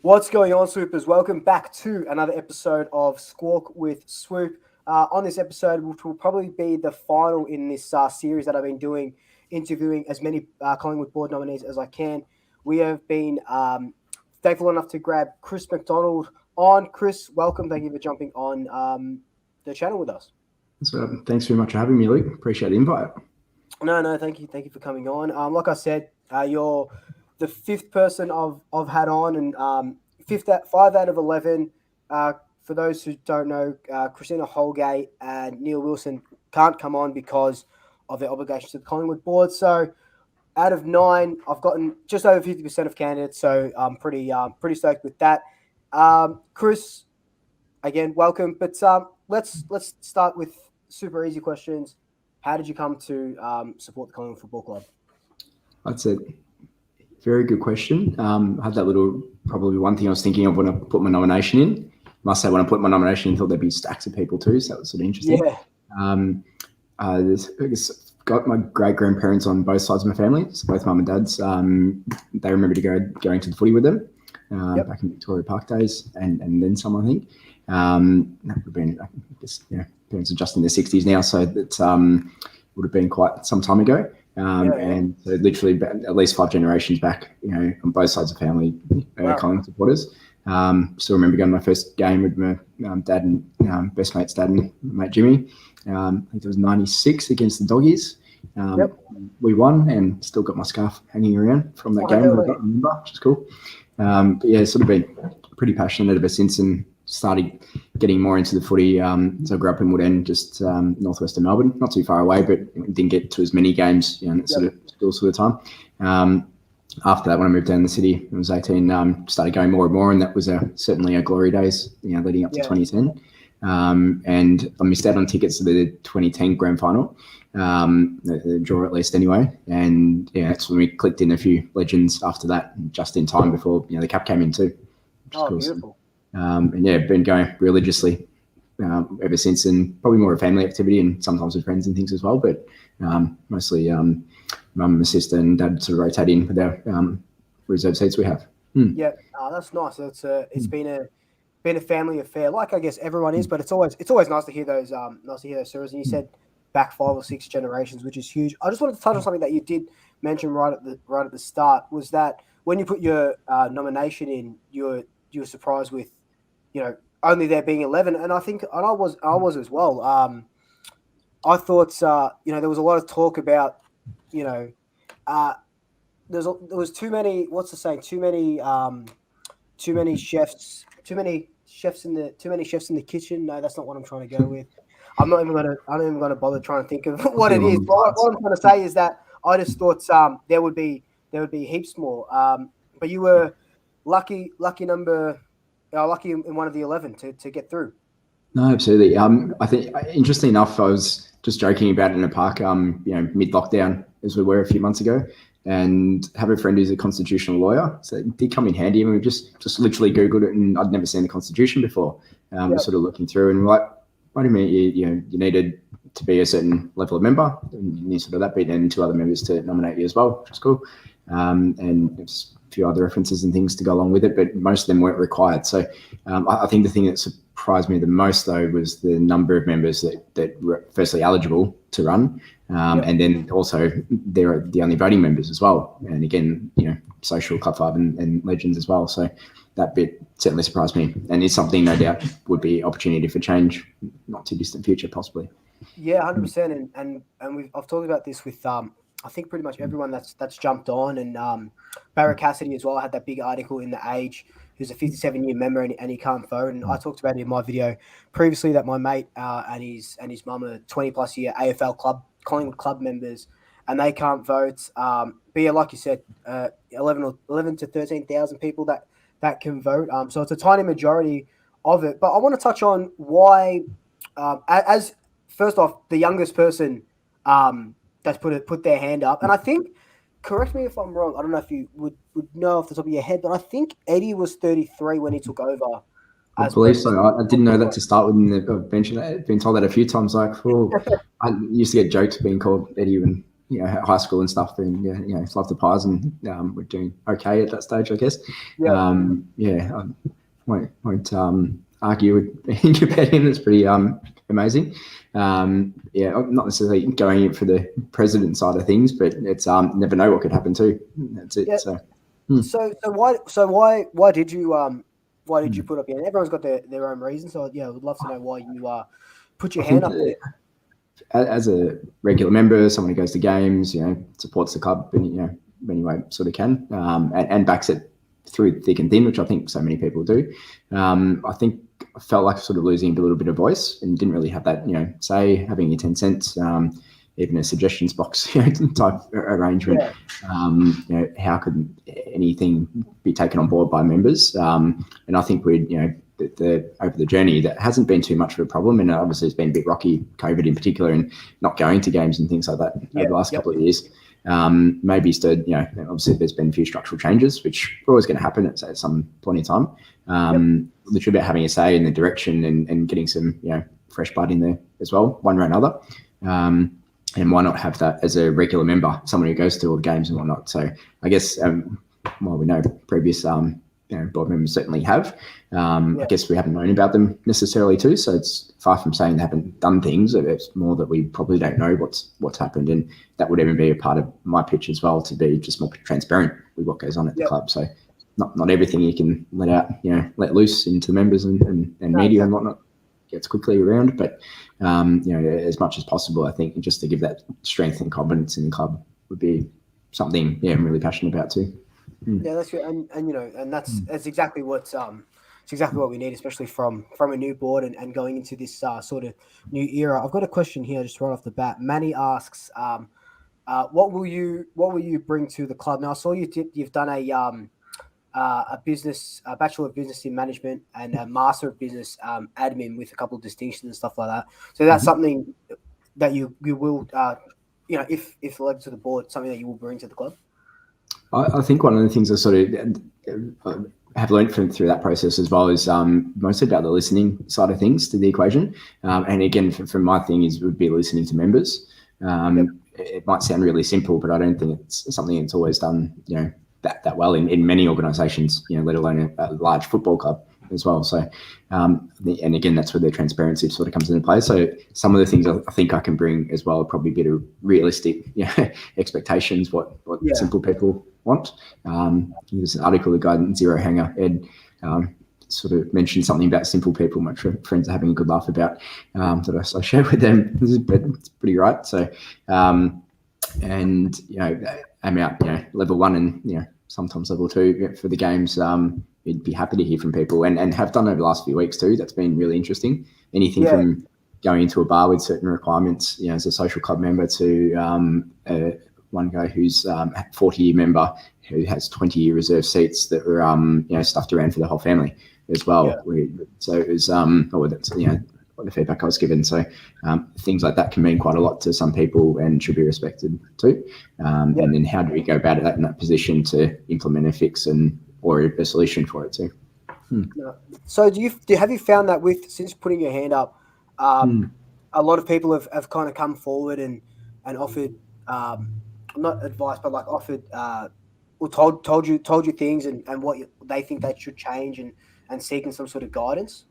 What's going on, Swoopers? Welcome back to another episode of Squawk with Swoop. On this episode, which will probably be the final in this series that I've been doing, interviewing as many Collingwood board nominees as I can. We have been thankful enough to grab Chris Macdonald on. Chris, welcome. Thank you for jumping on the channel with us. So, thanks very much for having me, Luke. Appreciate the invite. No, thank you. Thank you for coming on. Like I said, you're the fifth person I've had on, and 5 out of 11. For those who don't know, Christina Holgate and Neil Wilson can't come on because of their obligations to the Collingwood board. So out of 9, I've gotten just over 50% of candidates. So I'm pretty stoked with that. Chris, again, welcome. But let's start with super easy questions. How did you come to support the Collingwood Football Club? That's a very good question. I had that probably one thing I was thinking of when I put my nomination in. Must say, when I put my nomination in, I thought there'd be stacks of people too, so that was sort of interesting. Yeah. I guess got my great-grandparents on both sides of my family, so both mum and dad's. They remember going to the footy with them back in Victoria Park days, and then some, I think. That would have been, I guess, parents are just in their 60s now, so that would have been quite some time ago. And so literally at least 5 generations back, on both sides of the family, Collingwood supporters. Still remember going to my first game with my dad and best mate's dad and mate Jimmy. I think it was 96 against the Doggies. We won and still got my scarf hanging around from that game. I remember, which is cool. But yeah, sort of been pretty passionate ever since and started getting more into the footy. So I grew up in Woodend, just northwest of Melbourne, not too far away, but didn't get to as many games in that sort of school sort of time. After that, when I moved down the city, I was 18, started going more and more, and that was certainly a glory days, leading up to 2010. And I missed out on tickets to the 2010 grand final, the draw at least anyway. And that's when we clicked in a few legends after that, just in time before the cap came in too. Beautiful. And been going religiously ever since, and probably more a family activity and sometimes with friends and things as well, but mostly mum, my sister and dad sort of rotate in with our reserve seats we have. Yeah, that's nice. It's been a family affair, like I guess everyone is, but it's always nice to hear those stories. And you said back 5 or 6 generations, which is huge. I just wanted to touch on something that you did mention right at the start, was that when you put your nomination in, you were surprised with only there being 11, and I was as well. I thought there was a lot of talk about there was too many, what's the saying, too many chefs in the kitchen. No, that's not what I'm trying to go with. I'm not even gonna bother trying to think of what it is. But what I'm trying to say is that I just thought there would be heaps more. But you were lucky in one of the 11 to get through. No, absolutely. I think, interestingly enough, I was just joking about it in a park, mid-lockdown, as we were a few months ago, and have a friend who's a constitutional lawyer. So it did come in handy, and we just literally Googled it, and I'd never seen the Constitution before. We're sort of looking through, and we're like, wait a minute, you needed to be a certain level of member, and you sort of that beat then 2 other members to nominate you as well, which was cool. And it's a few other references and things to go along with it, but most of them weren't required. So I think the thing that surprised me the most, though, was the number of members that were firstly eligible to run, and then also they're the only voting members as well. And again, social club 5 and legends as well. So that bit certainly surprised me, and is something no doubt would be opportunity for change, not too distant future, possibly. Yeah, 100%. And I've talked about this with I think pretty much everyone that's jumped on, and Barrett Cassidy as well had that big article in The Age, who's a 57-year member and he can't vote. And I talked about it in my video previously that my mate and his mum are 20+ year AFL Collingwood club members, and they can't vote. But yeah, like you said, 11 to 13,000 people that can vote. So it's a tiny majority of it. But I want to touch on why, as first off, the youngest person that's put their hand up. And I think, correct me if I'm wrong, I don't know if you would know off the top of your head, but I think Eddie was 33 when he took over. I believe so. I didn't know that to start with. I've been told that a few times. Like, I used to get joked being called Eddie when high school and stuff, and loved the pies, and we're doing okay at that stage, I guess. Yeah. I won't argue with being competitive. It's pretty amazing. I'm not necessarily going in for the president side of things, but it's never know what could happen too. That's it. Yeah. So why did you put up your hand? Everyone's got their own reasons. So I would love to know why you put your hand up there. As a regular member, someone who goes to games, supports the club in any way sort of can, and backs it through thick and thin, which I think so many people do. I think I felt like sort of losing a little bit of voice and didn't really have that, say, having your 10 cents, even a suggestions box type arrangement. Yeah. How could anything be taken on board by members? And I think we'd, over the journey, that hasn't been too much of a problem, and obviously it's been a bit rocky, COVID in particular, and not going to games and things like that over the last couple of years. Maybe still, obviously there's been a few structural changes, which are always going to happen at some point in time. Literally about having a say in the direction and getting some, fresh blood in there as well, one way or another. And why not have that as a regular member, someone who goes to all the games and whatnot? So I guess, while we know previous board members certainly have, I guess we haven't known about them necessarily too. So it's far from saying they haven't done things. It's more that we probably don't know what's happened, and that would even be a part of my pitch as well, to be just more transparent with what goes on at the club. So not everything you can let out, let loose into the members and media and whatnot gets quickly around, but as much as possible, I think, just to give that strength and confidence in the club would be something I'm really passionate about too. Yeah, that's good, and that's exactly it's exactly what we need, especially from a new board and going into this sort of new era. I've got a question here just right off the bat. Manny asks, what will you bring to the club? Now, I saw you've done a Bachelor of Business in Management and a Master of Business Admin with a couple of distinctions and stuff like that. So that's something that you will, if elected to the board, something that you will bring to the club. I think one of the things I sort of have learned through that process as well is mostly about the listening side of things to the equation. And again, from my thing would be listening to members. It might sound really simple, but I don't think it's something that's always done, that well in many organisations, let alone a large football club as well. So, and again, that's where the transparency sort of comes into play. So some of the things I think I can bring as well are probably a bit of realistic expectations, what simple people want. There's an article, the guy in Zero Hanger, Ed, sort of mentioned something about simple people. My friends are having a good laugh about that I share with them. It's pretty right. So, and I'm out, level 1 and sometimes level 2 for the games. We'd be happy to hear from people and have done over the last few weeks too. That's been really interesting. Anything from going into a bar with certain requirements, as a social club member, to one guy who's a 40-year member who has 20-year reserve seats that were stuffed around for the whole family as well. So it was what the feedback I was given. So things like that can mean quite a lot to some people and should be respected too. And then how do we go about it in that position to implement a fix or a solution for it too? So have you found that since putting your hand up, a lot of people have kind of come forward and offered, not advice, but like offered, or told you things and what they think they should change and seeking some sort of guidance?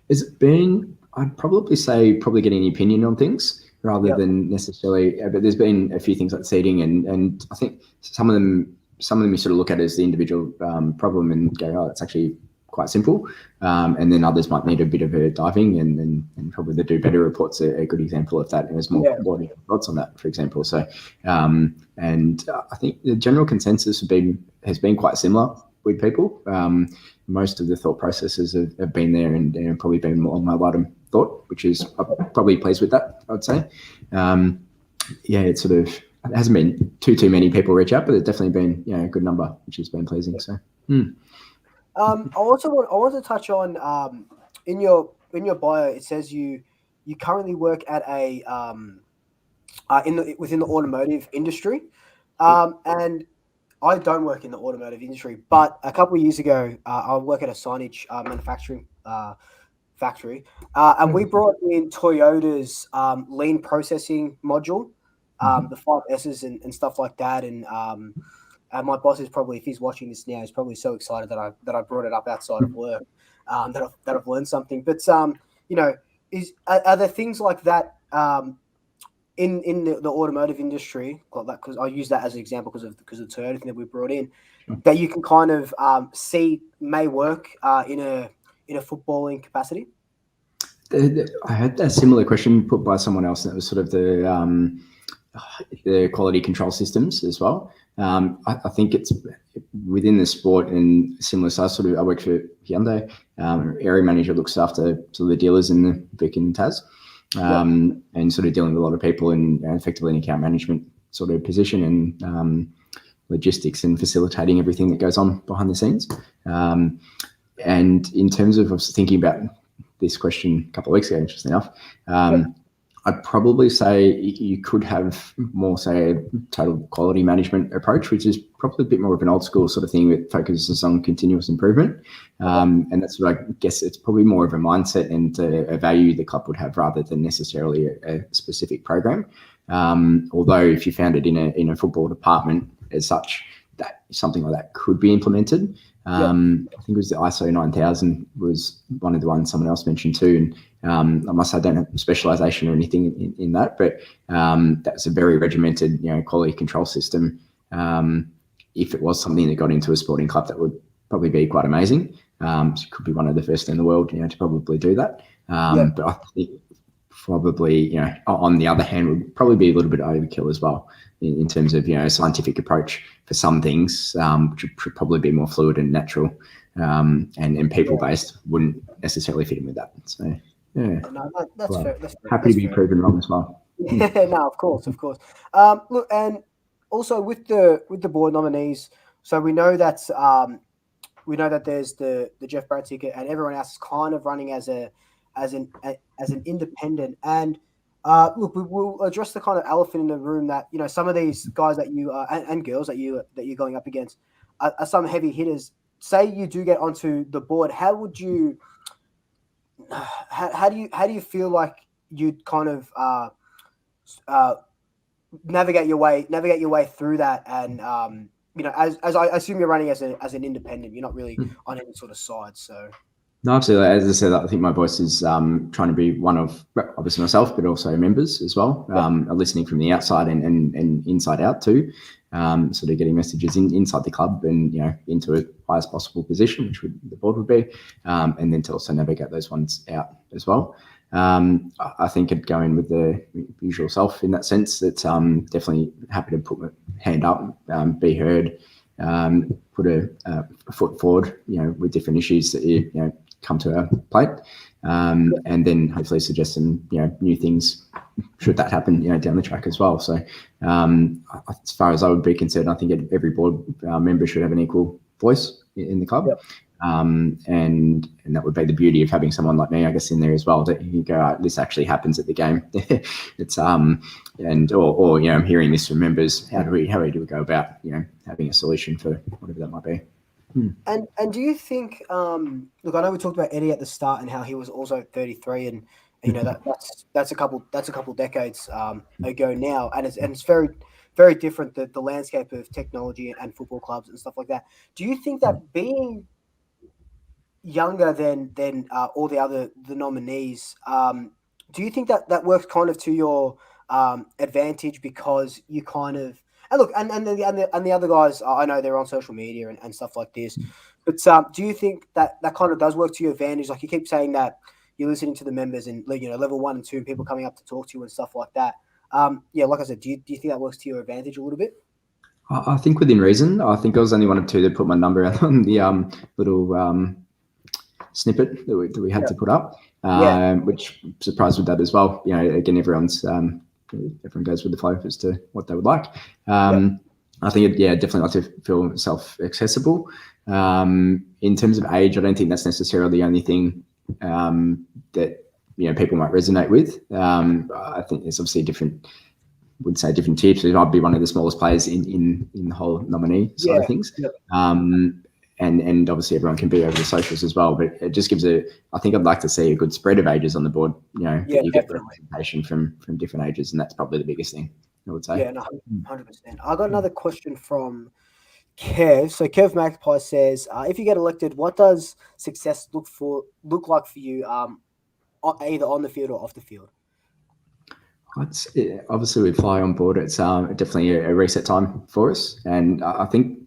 Has it been, I'd probably say getting an opinion on things rather than necessarily, but there's been a few things like seating and I think some of them you sort of look at as the individual problem and go, oh, it's actually quite simple. And then others might need a bit of a diving and probably the Do Better report's a good example of that. And there's more thoughts on that, for example. So, and I think the general consensus has been quite similar with people. Most of the thought processes have been there and probably been more on my bottom thought, which is I'm probably pleased with that, I'd say. It sort of, it hasn't been too many people reach out, but there's definitely been a good number, which has been pleasing. So, I want to touch on in your bio. It says you currently work at a within the automotive industry, and I don't work in the automotive industry. But a couple of years ago, I worked at a signage manufacturing factory, and we brought in Toyota's lean processing module the 5S's and stuff like that. And my boss is probably, if he's watching this now, he's probably so excited that I brought it up outside of work, that I've learned something. But you know, are there things like that in the automotive industry, like that, because I use that as an example because of the Toyota thing that we brought in, that you can kind of see may work in a footballing capacity? I had a similar question put by someone else, and it was sort of the quality control systems as well. I think it's within the sport and similar size. Sort of, I work for Hyundai. Area manager looks after sort of the dealers in the Vic and Taz, and sort of dealing with a lot of people in effectively an account management sort of position and logistics and facilitating everything that goes on behind the scenes. And in terms of, I was thinking about this question a couple of weeks ago, interesting enough. I'd probably say you could have more, say, a total quality management approach, which is probably a bit more of an old school sort of thing that focuses on continuous improvement. And that's what I guess it's probably more of a mindset and a value the club would have rather than necessarily a specific program. Although if you found it in a football department as such, that something like that could be implemented. I think it was the ISO 9000 was one of the ones someone else mentioned too. And I must say I don't have specialization or anything in that, but that's a very regimented, quality control system. If it was something that got into a sporting club, that would probably be quite amazing. So it could be one of the first in the world, to probably do that. But I think probably, on the other hand, would probably be a little bit overkill as well in terms of, a scientific approach for some things, which would probably be more fluid and natural, and people-based wouldn't necessarily fit in with that. So, yeah. No, that's fair. Happy to be proven wrong as well. Yeah, no, of course. Look, and also with the board nominees, so we know that there's the Jeff Barrett ticket, and everyone else is kind of running as an independent. And look, we'll address the kind of elephant in the room that some of these guys that you and girls that you're going up against are some heavy hitters. Say you do get onto the board, how would you? How do you feel like you'd kind of navigate your way through that? And as I assume you're running as an independent, you're not really on any sort of side. So no, absolutely. As I said, I think my voice is trying to be one of obviously myself, but also members as well, listening from the outside and inside out too. Sort of getting messages inside the club and into a highest possible position, which the board would be, and then to also navigate those ones out as well. I think I'd go in with the usual self in that sense. That definitely happy to put my hand up, be heard, put a foot forward, with different issues that you come to our plate, and then hopefully suggest some new things should that happen down the track as well. So as far as I would be concerned, I think every board member should have an equal voice in the club. And that would be the beauty of having someone like me, I guess, in there as well, that you can go, this actually happens at the game. It's and or I'm hearing this from members. How do we go about having a solution for whatever that might be. And do you think? Look, I know we talked about Eddie at the start and how he was also 33, and that's a couple decades ago now, and it's very, very different, the landscape of technology and football clubs and stuff like that. Do you think that being younger than all the nominees, do you think that works kind of to your advantage, because you kind of, and look, and the other guys, I know they're on social media and stuff like this, but do you think that kind of does work to your advantage? Like, you keep saying that you're listening to the members and level 1 and 2 and people coming up to talk to you and stuff like that. Like I said, do you think that works to your advantage a little bit? I think within reason. I think I was only one of two that put my number out on the little snippet that we had to put up, which I'm surprised with that as well. Again, everyone goes with the flow as to what they would like. I think definitely like to feel self-accessible. In terms of age, I don't think that's necessarily the only thing that people might resonate with. I think there's obviously different tips. I'd be one of the smallest players in the whole nominee side of things. And obviously everyone can be over the socials as well, but it just gives I think I'd like to see a good spread of ages on the board, that you get representation from different ages, and that's probably the biggest thing. I would say. Yeah, no, 100%. I got another question from Kev. So Kev Magpie says, if you get elected, what does success look like for you, either on the field or off the field? Obviously we fly on board. It's definitely a reset time for us, and I think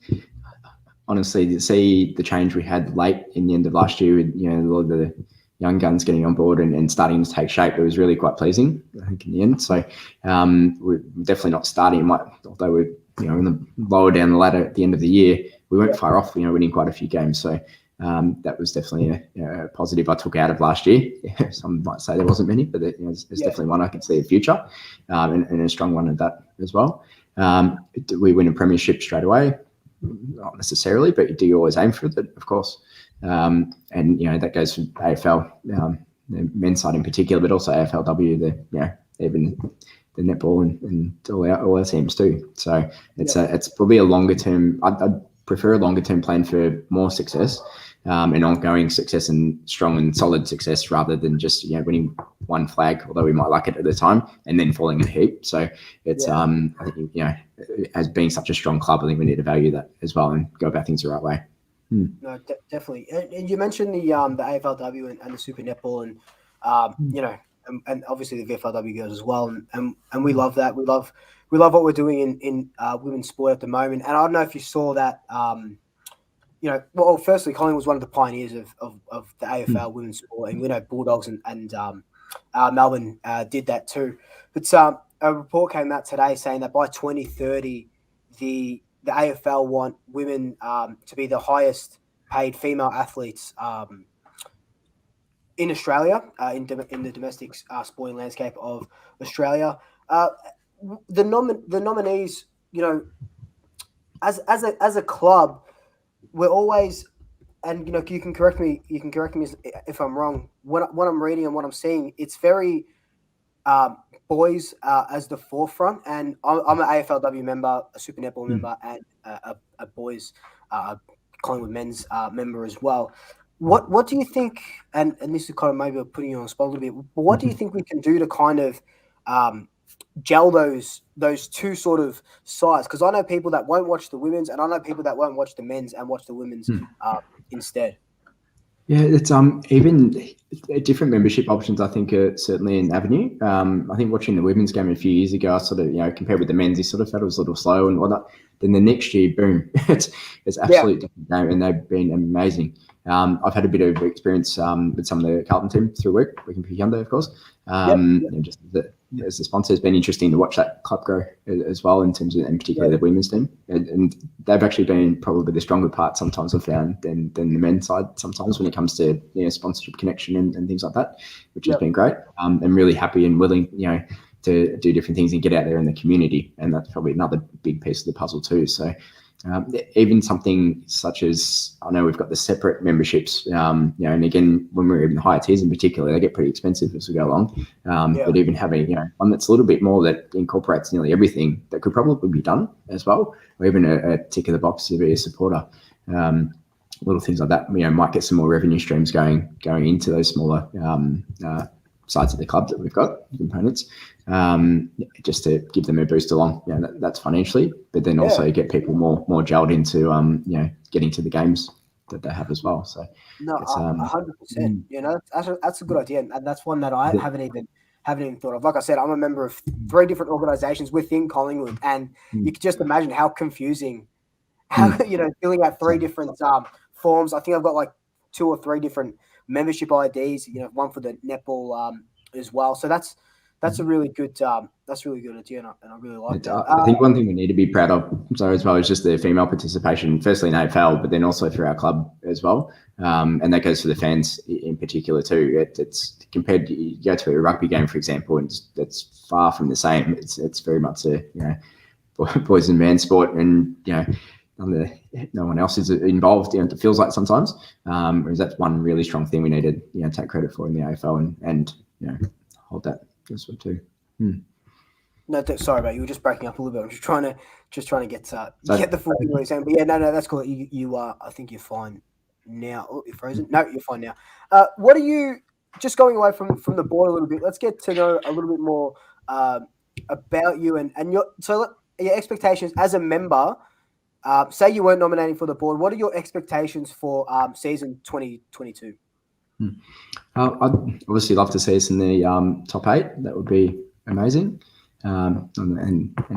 honestly to see the change we had late in the end of last year, with a lot of the young guns getting on board and starting to take shape, it was really quite pleasing, I think, in the end. So we're definitely not starting, although we're in the lower down the ladder at the end of the year, we weren't far off, winning quite a few games. So that was definitely a positive I took out of last year. Some might say there wasn't many, but there's definitely one I can see a future, and a strong one at that as well. We win a premiership straight away? Not necessarily, but do you always aim for it? Of course. And that goes for AFL, the men's side in particular, but also AFLW, even the netball and all our teams too. So it's probably a longer term. I'd prefer a longer term plan for more success, and ongoing success and strong and solid success, rather than just winning one flag, although we might like it at the time, and then falling in a heap. So it's I think as being such a strong club, I think we need to value that as well and go about things the right way. No, definitely. And you mentioned the AFLW and the Super Netball, and and obviously the VFLW girls as well, and we love that. We love what we're doing in women's sport at the moment. And I don't know if you saw that. Well, firstly, Collingwood was one of the pioneers of the AFL women's sport, and we know Bulldogs and Melbourne did that too. But a report came out today saying that by 2030, the AFL want women to be the highest paid female athletes in Australia, in the domestic sporting landscape of Australia. The nominees, as a club, we're always, and you can correct me if I'm wrong. What I'm reading and what I'm seeing, it's very boys as the forefront, and I'm an AFLW member, a Super Netball member, and a boys Collingwood men's member as well. What do you think? And this is kind of maybe putting you on the spot a little bit. But what do you think we can do to kind of gel those two sort of sides? Because I know people that won't watch the women's, and I know people that won't watch the men's and watch the women's instead. Yeah, it's even different membership options, I think, are certainly an avenue. I think watching the women's game a few years ago, I sort of, compared with the men's, you sort of felt it was a little slow and whatnot. Then the next year, boom, it's absolutely different game, and they've been amazing. I've had a bit of experience with some of the Carlton team through working for Hyundai, of course. Just as the sponsor, it's been interesting to watch that club grow as well, in terms of, and particularly the women's team. And they've actually been probably the stronger part sometimes I've found than the men's side sometimes, when it comes to sponsorship connection and things like that, which has been great. I'm really happy and willing to do different things and get out there in the community, and that's probably another big piece of the puzzle too. So even something such as, I know we've got the separate memberships, and again, when we're in the higher tiers in particular, they get pretty expensive as we go along. But even having one that's a little bit more, that incorporates nearly everything, that could probably be done as well, or even a tick of the box to be a supporter. Little things like that, might get some more revenue streams going into those smaller sides of the club that we've got, components, just to give them a boost along. That's financially, but then also get people more gelled into getting to the games that they have as well. So no, 100%. That's a good idea, and that's one that I haven't even thought of. Like I said, I'm a member of 3 different organisations within Collingwood, and you can just imagine how confusing, filling out 3 different forms. I think I've got like 2 or 3 different membership IDs, one for the netball as well. So that's a really good idea, and I really like that. I think one thing we need to be proud of, as well, is just the female participation, firstly in AFL, but then also through our club as well. And that goes for the fans in particular too. It's compared to, you go to a rugby game, for example, and it's far from the same. It's very much a boys and men sport, and no one else is involved. It feels like sometimes, whereas that's one really strong thing we need to take credit for in the AFL, and hold that as well too. No, sorry, mate. You were just breaking up a little bit. I'm just trying to get the full thing what you're saying. But yeah, no, that's cool. You are. I think you're fine now. Oh, you're frozen. No, you're fine now. What are you? Just going away from the board a little bit. Let's get to know a little bit more about you and your expectations as a member. Say you weren't nominating for the board. What are your expectations for season 2022? I'd obviously love to see us in the top 8. That would be amazing. And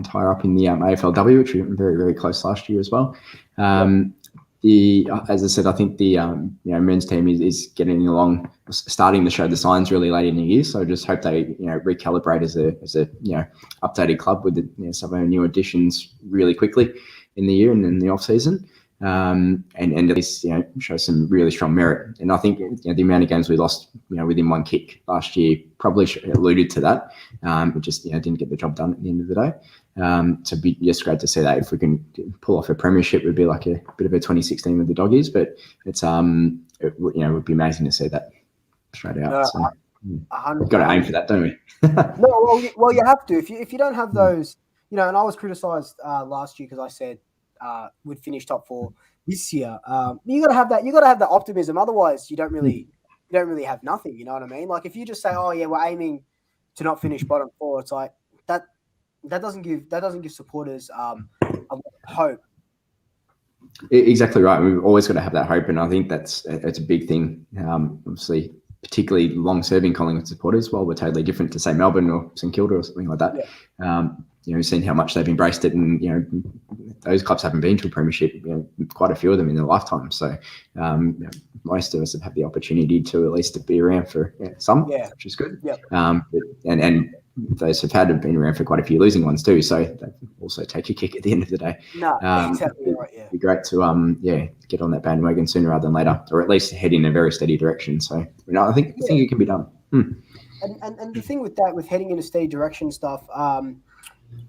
tie up in the AFLW, which we were very, very close last year as well. As I said, I think the men's team is getting along, starting to show the signs really late in the year. So I just hope they recalibrate as a updated club with some of our new additions really quickly in the year and in the off season. And at least show some really strong merit. And I think the amount of games we lost within one kick last year probably alluded to that. It just didn't get the job done at the end of the day. So be just great to see that if we can pull off a premiership, it would be like a bit of a 2016 with the Doggies. But it's it would be amazing to see that straight out. So we've got to aim for that, don't we? No, well, you have to. If you don't have those, and I was criticised last year because I said would finish top 4 this year. You got to have that. You got to have that optimism. Otherwise, you don't really have nothing. You know what I mean? Like if you just say, "Oh yeah, we're aiming to not finish bottom 4," it's like that. That doesn't give supporters a lot of hope. Exactly right. We've always got to have that hope, and I think it's a big thing. Obviously, particularly long-serving Collingwood supporters. While we're totally different to say Melbourne or St Kilda or something like that. Yeah. We've seen how much they've embraced it, and those clubs haven't been to a premiership. Quite a few of them in their lifetime. So most of us have had the opportunity to at least be around for some, which is good. Yep. And those have been around for quite a few losing ones too. So they also take a kick at the end of the day. No, exactly right. Yeah, it'd be great to get on that bandwagon sooner rather than later, or at least head in a very steady direction. So I think it can be done. And the thing with that, with heading in a steady direction stuff,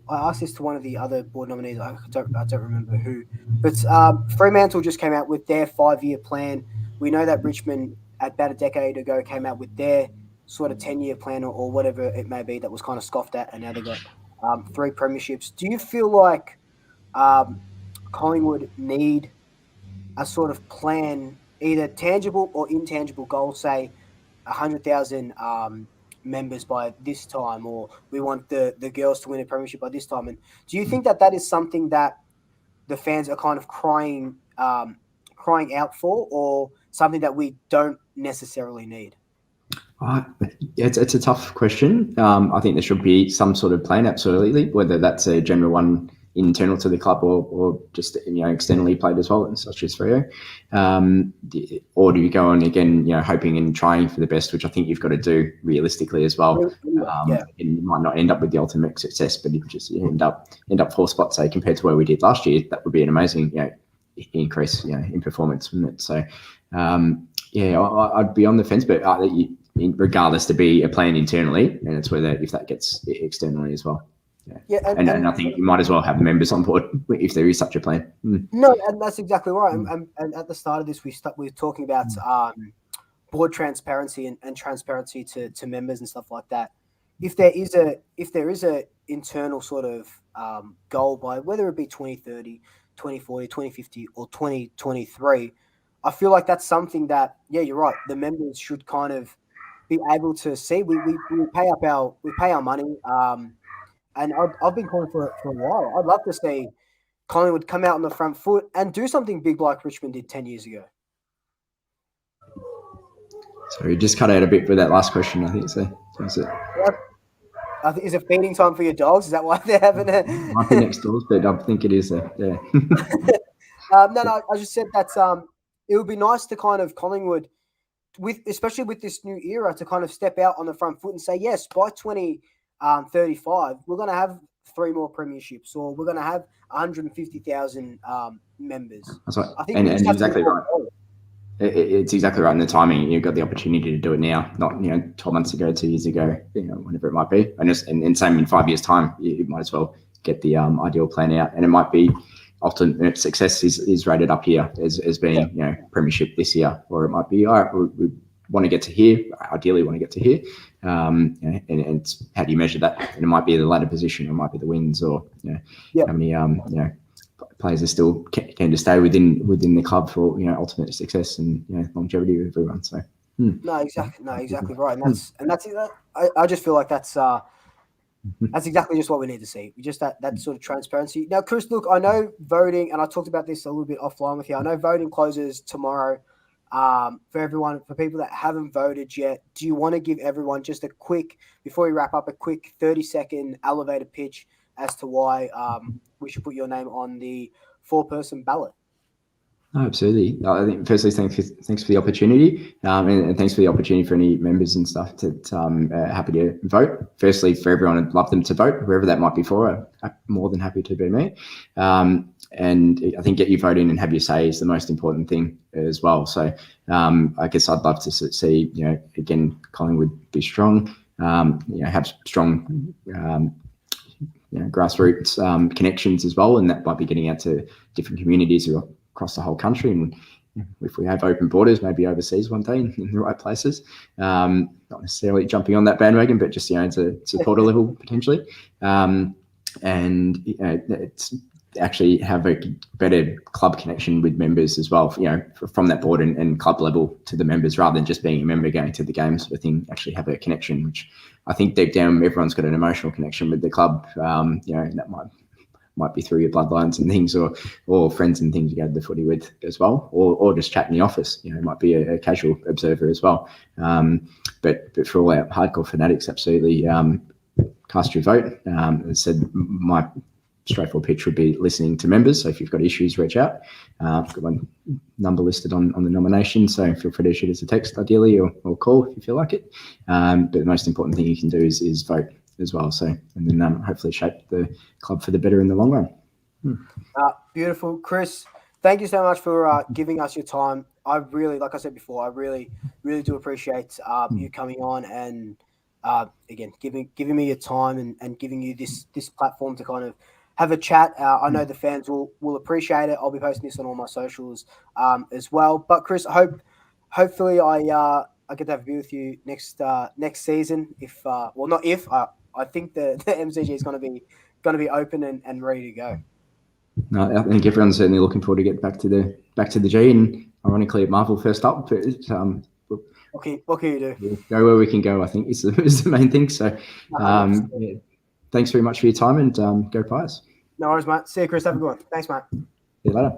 I asked this to one of the other board nominees. I don't remember who, but Fremantle just came out with their 5-year plan. We know that Richmond about a decade ago came out with their sort of 10-year plan or whatever it may be that was kind of scoffed at, and now they got 3 premierships. Do you feel like Collingwood need a sort of plan, either tangible or intangible goals, say 100,000 members by this time, or we want the girls to win a premiership by this time? And do you think that is something that the fans are kind of crying out for, or something that we don't necessarily need? It's a tough question. I think there should be some sort of plan, absolutely, whether that's a general one internal to the club or just externally played as well, such as Freo. Or do you go on again, hoping and trying for the best, which I think you've got to do realistically as well. And you might not end up with the ultimate success, but if you just end up 4 spots, say, compared to where we did last year, that would be an amazing increase in performance, wouldn't it? So I'd be on the fence, but regardless, to be a plan internally, and it's whether if that gets externally as well. And I think you might as well have members on board if there is such a plan. No, and that's exactly right. And at the start of this, we were talking about board transparency and transparency to members and stuff like that. If there is a internal sort of goal by whether it be 2030, 2040, 2050, or 2023, I feel like that's something that you're right. The members should kind of be able to see. We pay our money. And I've been calling for it for a while. I'd love to see Collingwood come out on the front foot and do something big like Richmond did 10 years ago. So you just cut out a bit for that last question, I think. So is it? I think, is it feeding time for your dogs? Is that why they're having it? Might be next doors, but I think it is. Yeah. No. I just said that it would be nice to kind of Collingwood, especially with this new era, to kind of step out on the front foot and say, yes, by 2035, we're going to have 3 more premierships, or we're going to have 150,000 members. That's right. I think and exactly right. It's exactly right in the timing. You've got the opportunity to do it now, not 12 months ago, 2 years ago, whenever it might be. And same in 5 years' time, you might as well get the ideal plan out. And it might be often success is rated up here as being premiership this year, or it might be all right. We want to get to here. Ideally, want to get to here. And it's how do you measure that? And it might be the ladder position, or it might be the wins, or how many players are still keen to stay within the club for ultimate success and longevity with everyone. So exactly right, and that's it. I just feel like that's That's exactly just what we need to see. Just that sort of transparency. Now, Chris, look, I know voting, and I talked about this a little bit offline with you. I know voting closes tomorrow. For everyone, for people that haven't voted yet, do you want to give everyone just a quick, before we wrap up, a quick 30-second elevator pitch as to why we should put your name on the 4-person ballot? Oh, absolutely. I think firstly, thanks for the opportunity, and thanks for the opportunity for any members and stuff that happy to vote. Firstly, for everyone, I'd love them to vote, whoever that might be for. I'm more than happy to be me. And I think get your vote in and have your say is the most important thing as well. So I guess I'd love to see, again, Collingwood be strong, have strong grassroots connections as well, and that might be getting out to different communities across the whole country. And if we have open borders, maybe overseas one day in the right places, not necessarily jumping on that bandwagon, but just to support a level potentially, and it's actually have a better club connection with members as well, from that board and club level to the members, rather than just being a member going to the game sort of thing. Actually have a connection, which I think deep down everyone's got an emotional connection with the club. That might be through your bloodlines and things, or friends and things you go to the footy with as well, or just chat in the office. Might be a casual observer as well. But for all our hardcore fanatics, absolutely cast your vote. As I said, my straightforward pitch would be listening to members. So if you've got issues, reach out. I've got my number listed on the nomination, so feel free to shoot us a text ideally, or call if you feel like it. But the most important thing you can do is vote as well. So, and then hopefully shape the club for the better in the long run. Beautiful. Chris, thank you so much for giving us your time. I really, like I said before, I really, really do appreciate you coming on and again, giving me your time and giving you this platform to kind of have a chat. I know the fans will appreciate it. I'll be posting this on all my socials as well. But Chris, hopefully I get to have a beer with you next season. I think the MCG is going to be open and ready to go. No, I think everyone's certainly looking forward to get back to the G, and ironically at Marvel first up. But what can you do? Go where we can go, I think is the main thing. So thanks very much for your time, and go Pies. No worries, mate. See you, Chris. Have a good one. Thanks, mate. See you later.